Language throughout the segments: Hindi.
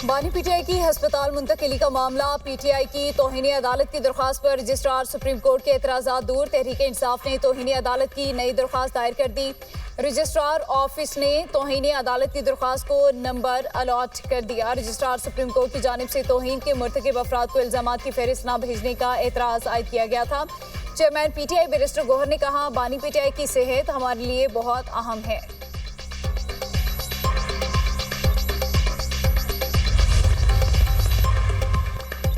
बानी पीटीआई की हस्पताल मुंतकिली का मामला। पीटीआई की तौहीन अदालत की दरख्वास्त पर रजिस्ट्रार सुप्रीम कोर्ट के एतराज़ात दूर। तहरीक इंसाफ ने तौहीन अदालत की नई दरख्वास्त दायर कर दी। रजिस्ट्रार ऑफिस ने तौहीन अदालत की दरख्वास्त को नंबर अलॉट कर दिया। रजिस्ट्रार सुप्रीम कोर्ट की जानिब से तौहीन के मुर्तकिब अफराद को इल्जामात की फहरिस्त न भेजने का एतराज़ आयद किया गया था। चेयरमैन पीटीआई बैरिस्टर गौहर ने कहा, बानी पीटीआई की सेहत हमारे लिए बहुत अहम है।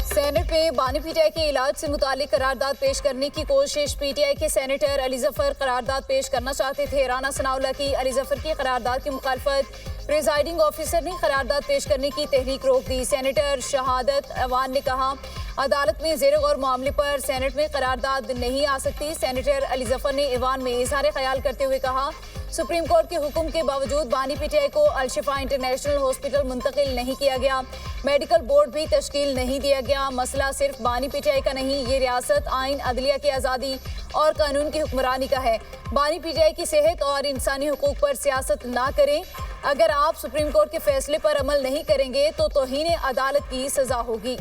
सेनेट में बानी पीटीआई के इलाज से मुतालिक करारदाद पेश करने की कोशिश। पीटीआई के सेनेटर अली जफर करारदाद पेश करना चाहते थे। राना सनाउल्लाह की अली जफर की करारदाद की मुखालफत। प्रिजाइडिंग ऑफिसर ने करारदाद पेश करने की तहरीक रोक दी। सेनेटर शहादत अवान ने कहा, अदालत में ज़ेर गौर मामले पर सेनेट में करारदाद नहीं आ सकती। सेनेटर अली जफर ने ईवान में इजहार ख्याल करते हुए कहा, सुप्रीम कोर्ट के हुक्म के बावजूद बानी पीटीआई को अल-शिफा इंटरनेशनल हॉस्पिटल मुंतकिल नहीं किया गया। मेडिकल बोर्ड भी तश्कील नहीं दिया गया। मसला सिर्फ बानी पीटीआई का नहीं, ये रियासत, आइन, अदलिया की आज़ादी और कानून की हुक्मरानी का है। बानी पीटीआई की सेहत और इंसानी हुकूक पर सियासत ना करें। अगर आप सुप्रीम कोर्ट के फैसले पर अमल नहीं करेंगे तो तौहीन अदालत की सजा होगी।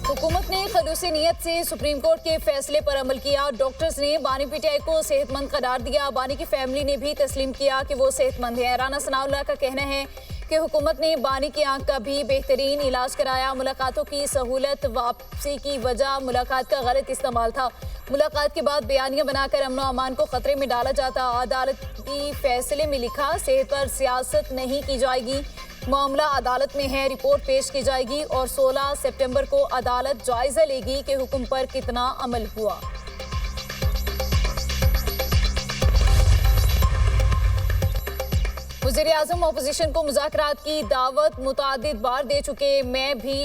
हुकूमत ने खलूसी नीयत से सुप्रीम कोर्ट के फैसले पर अमल किया। डॉक्टर्स ने बानी पीटीआई को सेहतमंद करार दिया। बानी की फैमिली ने भी तस्लीम किया कि वो सेहतमंद है। राना सनाउल्लाह का कहना है कि हुकूमत ने बानी की आंख का भी बेहतरीन इलाज कराया। मुलाकातों की सहूलत वापसी की वजह मुलाकात का गलत इस्तेमाल था। मुलाकात के बाद बयानियां बनाकर अमन व अमान को खतरे में डाला जाता। अदालत की फैसले में लिखा, सेहत पर सियासत नहीं की जाएगी। मामला अदालत में है, रिपोर्ट पेश की जाएगी और 16 सितंबर को अदालत जायजा लेगी कि हुक्म पर कितना अमल हुआ। वज़ीर-ए-आज़म अपोजिशन को मुज़ाकरात की दावत मुतादिद बार दे चुके। मैं भी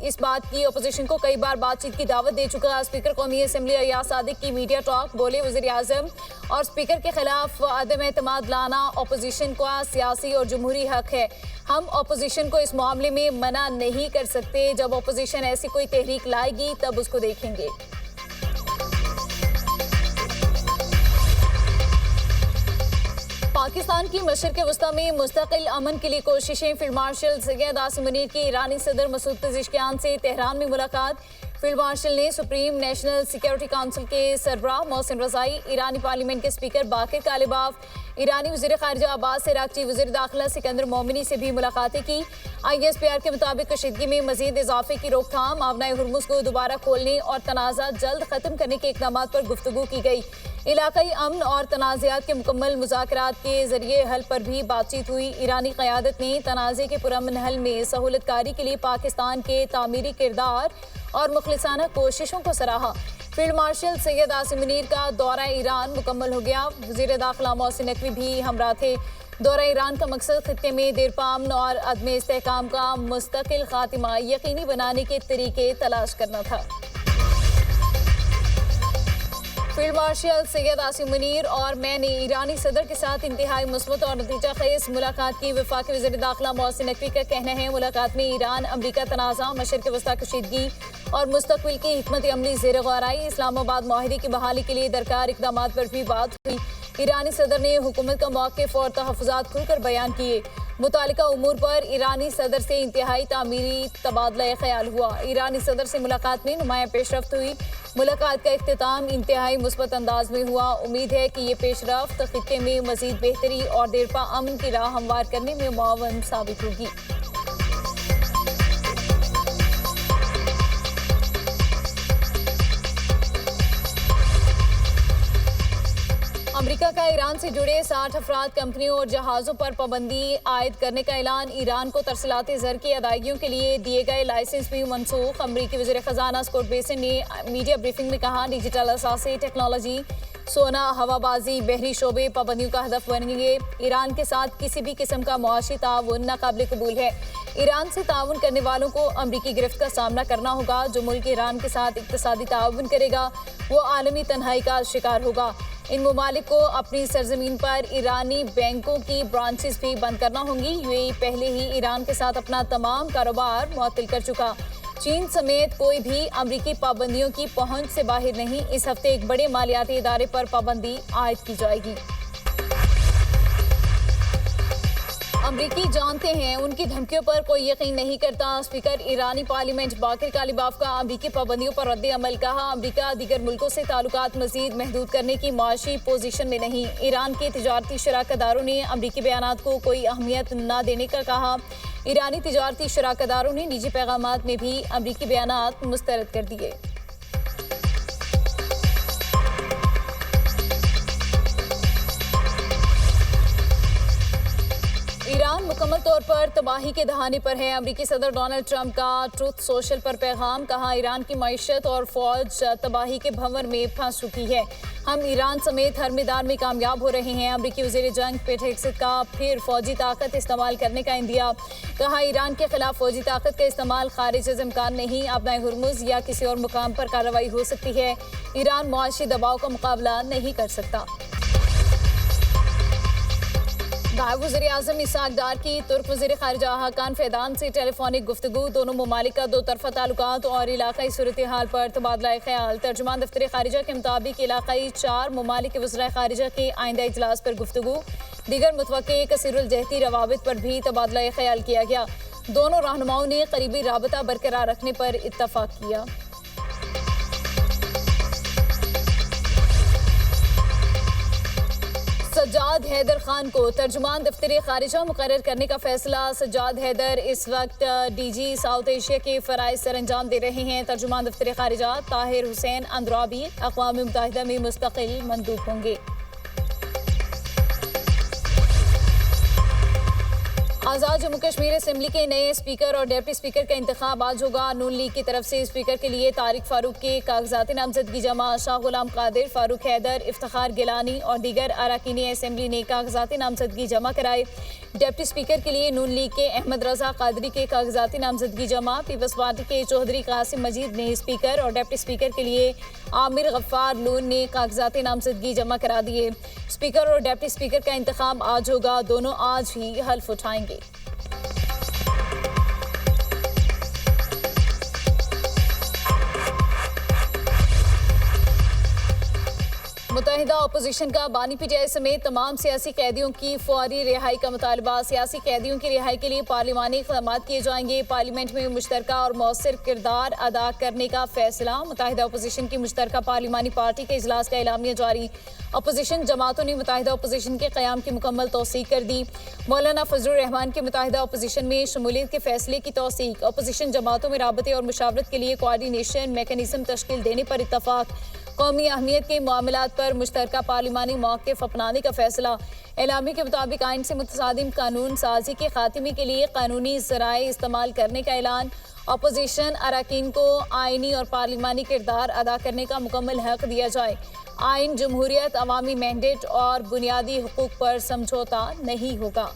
इस बात की अपोजिशन को कई बार बातचीत की दावत दे चुका। स्पीकर कौमी असम्बली अयाज सादिक की मीडिया टॉक। बोले, वज़ीर-ए-आज़म और स्पीकर के खिलाफ अदम एतमाद लाना अपोजिशन का सियासी और जमहूरी हक है। हम अपोजिशन को इस मामले में मना नहीं कर सकते। जब अपोजिशन ऐसी कोई तहरीक लाएगी तब उसको देखेंगे। पाकिस्तान की मशरिक़ वस्ता में मुस्तकिल अमन के लिए कोशिशें। फील्ड मार्शल सैयद आसिम मुनीर की ईरानी सदर मसूद पेज़ेश्कियान से तेहरान में मुलाकात। फील्ड मार्शल ने सुप्रीम नेशनल सिक्योरिटी काउंसिल के सरबराह मोहसिन रज़ाई, ईरानी पार्लियामेंट के स्पीकर बाकिर कालिबाफ, ईरानी वज़ीर ख़ारिजा अब्बास अराग़ची, वज़ीर दाखिला सिकंदर मोमिनी से भी मुलाकातें की। ISPR के मुताबिक कशीदगी में मज़ीद इजाफे की रोकथाम, मावनाए हुर्मुज़ को दोबारा खोलने और तनाज़ा जल्द ख़त्म करने के इक़दामात पर गुफ्तगू की गई। इलाकाई अमन और तनाज़ात के मुकम्मल मुज़ाकरात के ज़रिए हल पर भी बातचीत हुई। ईरानी क़यादत ने तनाज़े के पुरअमन हल में सहूलतकारी के लिए पाकिस्तान के तामीरी किरदार और मुखलिसाना कोशिशों को सराहा। फील्ड मार्शल सैयद आसिम मुनीर का दौरा ईरान मुकम्मल हो गया। वज़ीर दाखिला मोहसिन नकवी भी हमरा थे। दौरा ईरान का मकसद खित्ते में देरपा अमन और अदम इस्तेहकाम का मुस्तकिल खात्मा यकीनी बनाने के तरीके तलाश करना था। फील्ड मार्शल सैयद आसिम मुनीर और मैंने ईरानी सदर के साथ इंतहाई मुस्बत और नतीजा खेज मुलाकात की। वफाकी वज़ीर दाखिला मोहसिन नकवी का कहना है, मुलाकात में ईरान अमरीका तनाज़ा, मशरिक़ वस्ता कशीदगी और मुस्तक़बिल की हिकमत अमली ज़ेर गौर आई। इस्लामाबाद माहिरे की बहाली के लिए दरकार इक़दामात पर भी बात हुई। ईरानी सदर ने हुकूमत का मौक़िफ़ और तहफ़्फ़ुज़ात खुलकर बयान किए। मुतालिका उमूर पर ईरानी सदर से इंतहाई तामीरी तबादला ख्याल हुआ। ईरानी सदर से मुलाकात में नुमाया पेशरफ्त हुई। मुलाकात का इख्तिताम इंतहाई मुस्बत अंदाज में हुआ। उम्मीद है कि ये पेशरफ्त खित्ते में मज़ीद बेहतरी और देरपा अमन की राह हमवार करने में मुआवन साबित होगी। अमेरिका का ईरान से जुड़े 60 अफराद, कंपनियों और जहाज़ों पर पाबंदी आयद करने का ऐलान। ईरान को तरसलाते ज़र की अदायगियों के लिए दिए गए लाइसेंस भी मनसूख। अमरीकी वज़ीर ख़जाना स्कॉट बेसन ने मीडिया ब्रीफिंग में कहा, डिजिटल असासे, टेक्नोलॉजी, सोना, हवाबाजी, बहरी शोबे पाबंदियों का हदफ बनेंगे। ईरान के साथ किसी भी किस्म का मुआशी ताउन नाकाबिल कबूल है। ईरान से ताउन करने वालों को अमरीकी गिरफ्त का सामना करना होगा। जो मुल्क ईरान के साथ इक़्तिसादी ताउन करेगा वो आलमी तन्हाई का शिकार होगा। इन ममालिक को अपनी सरजमीन पर ईरानी बैंकों की ब्रांचेस भी बंद करना होंगी। यूएई पहले ही ईरान के साथ अपना तमाम कारोबार मुअत्तल कर चुका। चीन समेत कोई भी अमरीकी पाबंदियों की पहुंच से बाहर नहीं। इस हफ्ते एक बड़े मालियाती इदारे पर पाबंदी आयद की जाएगी। अमरीकी जानते हैं उनकी धमकियों पर कोई यकीन नहीं करता। स्पीकर ईरानी पार्लियामेंट बाकिर कालिबाफ का अमरीकी पाबंदियों पर रद्द अमल। कहा, अमरीका दीगर मुल्कों से ताल्लुकात मजीद महदूद करने की माशी पोजीशन में नहीं। ईरान के तिजारती शराकतदारों ने अमरीकी बयानात को कोई अहमियत न देने का कहा। ईरानी तिजारती शराकतदारों ने निजी पैगामात में भी अमरीकी बयानात मुस्तरद कर दिए। ईरान मुकम्मल तौर पर तबाही के दहाने पर है। अमरीकी सदर डोनाल्ड ट्रंप का ट्रुथ सोशल पर पैगाम। कहा, ईरान की मईशत और फौज तबाही के भंवर में फंस चुकी है। हम ईरान समेत हर मैदान में कामयाब हो रहे हैं। अमरीकी वज़ीर जंग पेट हेग्सेथ का फिर फौजी ताकत इस्तेमाल करने का इंदिया। कहा, ईरान के खिलाफ फौजी ताकत का इस्तेमाल खारिज से इम्कान नहीं। अपना हुर्मुज़ या किसी और मुकाम पर कार्रवाई हो सकती है। ईरान मुआशी दबाव का मुकाबला नहीं कर सकता। नायब वज़ीर आज़म इसाक डार की तुर्क वज़ीर ख़ारिजा हाकान फ़ैदान से टेलीफोनिक गुफ्तगू। दोनों ममालिक का दो तरफ़ा ताल्लुकात और इलाक़ाई सूरत हाल पर तबादला ख्याल। तर्जुमान दफ्तर ख़ारिजा के मुताबिक इलाक़ाई 4 ममालिक के वज़राए ख़ारिजा के आइंदा इजलास पर गुफ्तगू। दीगर मुतवक्के कसीरुल जहती रवाबित पर भी तबादला ख्याल किया गया। दोनों रहनुमाओं ने करीबी राबता बरकरार रखने पर इत्तफ़ाक़ किया। सज्जाद हैदर खान को तर्जुमान दफ्तर ख़ारिजा मुकर्रर करने का फैसला। सज्जाद हैदर इस वक्त DG साउथ एशिया के फ़राइज़ सर अंजाम दे रहे हैं। तर्जुमान दफ्तर ख़ारिजा ताहिर हुसैन अंद्राबी अक़वाम मुत्तहिदा में मुस्तक़िल मंदूब होंगे। आज़ाद जम्मू कश्मीर असेंबली के नए स्पीकर और डिप्टी स्पीकर का इंतखाब आज होगा। नून लीग की तरफ से स्पीकर के लिए तारिक फारूक के कागजाती नामजदगी जमा। शाह गुलाम कादिर, फारूक हैदर, इफ्तिखार गिलानी और दीगर अरकान असेंबली ने कागजाती नामजदगी जमा कराए। डिप्टी स्पीकर के लिए नून लीग के अहमद रजा कादरी के कागजाती नामजदगी जमा। पीपल्स पार्टी के चौधरी कासिम मजीद ने स्पीकर और डिप्टी स्पीकर के लिए आमिर गफ्फार लोन ने कागजाती नामजदगी जमा करा दिए। स्पीकर और डिप्टी स्पीकर का इंतखाब आज होगा। दोनों आज ही हल्फ उठाएंगे। मुत्तहिदा अपोजिशन का बानी PTI समेत तमाम सियासी कैदियों की फौरी रिहाई का मुतालबा। सियासी कैदियों की रिहाई के लिए पार्लिमानी इक़दामात किए जाएंगे। पार्लियामेंट में मुश्तरका और मौसर किरदार अदा करने का फैसला। मुत्तहिदा अपोजिशन की मुश्तरका पार्लिमानी पार्टी के इजलास का एलामिया जारी। अपोजिशन जमातों ने मुत्तहिदा अपोजिशन के क़याम की मुकम्मल तौसीक कर दी। मौलाना फजलुर रहमान के मुत्तहिदा अपोजिशन में शमूलियत के फैसले की तौसीक। अपोजिशन जमातों में राबते और मुशावरत के लिए कोऑर्डिनेशन मैकेनिज्म तश्कील देने पर इत्तफाक। कौमी अहमियत के मामलात पर मुश्तरका पार्लिमानी मौक़िफ़ अपनाने का फैसला। एलामी के मुताबिक आइन से मुतसादिम कानून साजी के खात्मे के लिए कानूनी ज़राए इस्तेमाल करने का ऐलान। अपोजिशन अरकान को आइनी और पार्लिमानी किरदार अदा करने का मुकम्मल हक दिया जाए। आइन, जमहूरियत, अवामी मैंडेट और बुनियादी हुकूक पर समझौता नहीं होगा।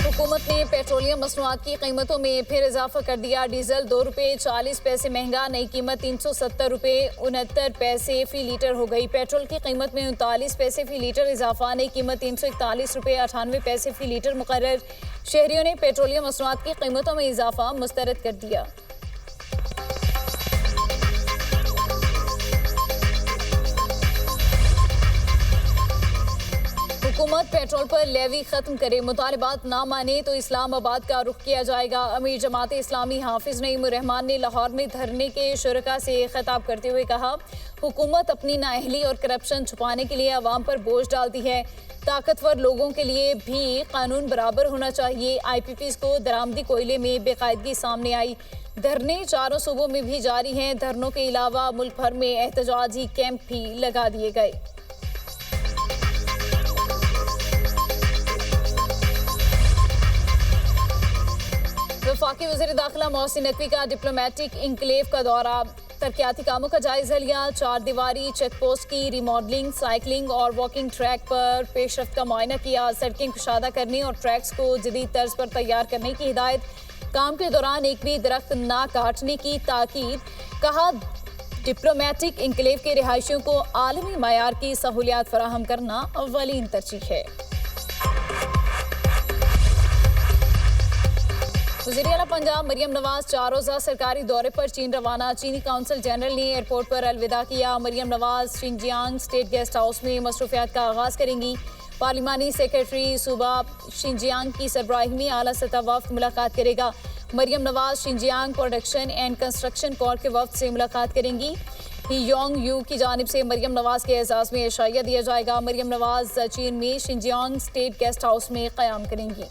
हुकूमत ने पेट्रोलियम मसनूआत की कीमतों में फिर इजाफा कर दिया। डीजल ₹2.40 महंगा, नई कीमत ₹370.69 फी लीटर हो गई। पेट्रोल की कीमत में 39 पैसे फी लीटर इजाफा, नई कीमत ₹341.98 फी लीटर मुकर्रर। शहरियों ने पेट्रोलियम मसनूआत की कीमतों में इजाफा मुस्तरद कर दिया। हुकूमत पेट्रोल पर लेवी खत्म करे, मुतालिबात ना माने तो इस्लामाबाद का रुख किया जाएगा। अमीर जमात इस्लामी हाफिज नईम रहमान ने लाहौर में धरने के शुरका से खिताब करते हुए कहा, हुकूमत अपनी नाअहली और करप्शन छुपाने के लिए अवाम पर बोझ डालती है। ताकतवर लोगों के लिए भी कानून बराबर होना चाहिए। IPPs को दरामदी कोयले में बेकायदगी सामने आई। धरने 4 सूबों में भी जारी हैं। धरनों के अलावा मुल्क भर में एहतजाजी कैंप भी लगा दिए गए। वफाकी वज़ीर दाखिला मोहसिन नकवी का डिप्लोमेटिक इनक्लेव का दौरा। तरक्याती कामों का जायजा लिया। 4 दीवारी चेक पोस्ट की रिमॉडलिंग, साइकिलिंग और वॉकिंग ट्रैक पर पेशरफ्त का मुआयना किया। सड़कें कुशादा करने और ट्रैक्स को जदीद तर्ज पर तैयार करने की हिदायत। काम के दौरान एक भी दरख्त ना काटने की ताकीद। कहा, डिप्लोमेटिक इनकलेव के रिहायशियों को आलमी मायार की सहूलियात फराहम करना अव्वलीन तरजीह है। वज़ीर आला पंजाब मरियम नवाज 4 रोज़ा सरकारी दौरे पर चीन रवाना। चीनी काउंसिल जनरल ने एयरपोर्ट पर अलविदा किया। Maryam Nawaz Xinjiang state guest house में मसरूफियात का आगाज़ करेंगी। पार्लिमानी सेक्रेटरी सूबा शिनजियांग की सरबराही में आला सतह वफ्द मुलाकात करेगा। Maryam Nawaz Xinjiang production and construction corps के वफ्द से मुलाकात करेंगी। योंग यू की जानिब से मरियम नवाज के एजाज़ में एशाइया दिया जाएगा। मरियम नवाज चीन में शिनजियांग स्टेट गेस्ट हाउस में क़याम करेंगी।